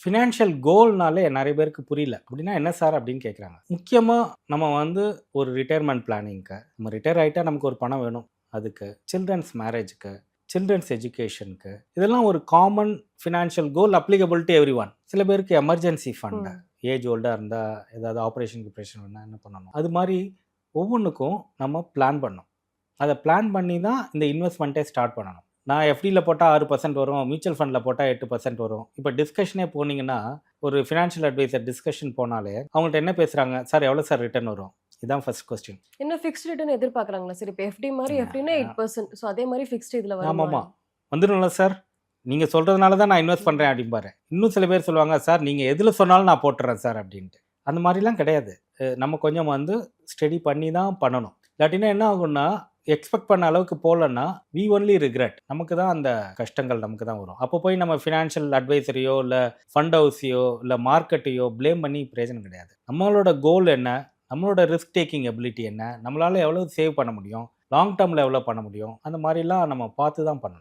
Financial கோல்னாலே நெறைய பேருக்கு புரியல. அப்படின்னா என்ன சார் அப்படின்னு கேட்குறாங்க. முக்கியமா நம்ம வந்து ஒரு ரிட்டயர்மென்ட் பிளானிங்க்கு, நம்ம ரிட்டயர் ஆயிட்டா நமக்கு ஒரு பணம் வேணும். அதுக்கு, சில்ட்ரன்ஸ் மேரேஜ்க்கு, சில்ட்ரன்ஸ் எஜுகேஷனுக்கு, இதெல்லாம் ஒரு காமன் ஃபினான்ஷியல் கோல் அப்ளிகபிள் டூ எவ்ரிஒன். சில பேருக்கு எமர்ஜென்சி ஃபண்ட், ம். ஏஜ் ஓல்டா இருந்தா ஏதாவது ஆப்பரேஷன் கிப்பரேஷன் வந்தா என்ன பண்ணணும்? அது மாரி ஒவ்வொன்னுக்கும் நம்ம பிளான் பண்ணணும். அத பிளான் பண்ணி தான் இந்த இன்வெஸ்ட்மெண்ட்டே ஸ்டார்ட் பண்ணணும். நான் எஃப்டில போட்டா 6% வரும். மியூச்சுவல் ஃபண்ட்ல போட்டா 8% வரும். இப்ப டிஸ்கஷனே போனீங்கன்னா, ஒரு ஃபினான்ஷியல் அட்வைசர் டிஸ்கஷன் போனாலே, அவங்கள்ட்ட என்ன பேசுறாங்க? சார் எவ்வளோ சார் ரிட்டர்ன் வரும்? இதான் ஃபர்ஸ்ட் கொஸ்டின். என்ன ஃபிக்ஸ்ட் ரிட்டர்ன் எதிர்பார்க்குறாங்களா சார்? இப்ப எஃப்டி மாரி எஃப்டின்னா 8%. ஸோ அதே மாரி ஃபிக்ஸ்ட் இதுல வருமா? ஆமாமா. வந்துரும்ல சார். நீங்க சொல்றதுனால தான் நான் இன்வெஸ்ட் ம். பண்றேன் அப்டிம்பாரு. இன்னும் சில பேர் சொல்லுவாங்க, சார் நீங்க எதுல சொன்னாலும் நான் போட்டுறேன் சார் அப்டின்ட்டு. அந்த மாரிலாம் கிடையாது. நம்ம கொஞ்சம் வந்து ஸ்டடி பண்ணி தான் பண்ணணும். இல்லாட்டினா என்ன ஆகும்னா, எக்ஸ்பெக்ட் பண்ண அளவுக்கு போலன்னா, வி ஒன்லி ரிக்ரெட். நமக்கு தான் அந்த கஷ்டங்கள் நமக்கு தான் வரும். அப்போ போய் நம்ம ஃபினான்ஷியல் அட்வைசரையோ, இல்ல ஃபண்ட் ஹவுஸையோ, இல்ல மார்க்கெட்டையோ ப்ளேம் பண்ணி பிரயோஜனம் கிடையாது. நம்மளோட கோல் என்ன? நம்மளோட ரிஸ்க் டேக்கிங் எபிலிட்டி என்ன? நம்மளால எவ்வளவு சேவ் பண்ண முடியும்? லாங் டெர்ம்ல எவ்வளோ பண்ண முடியும்? அந்த மாரிலாம் நம்ம பார்த்து தான் பண்ணணும்.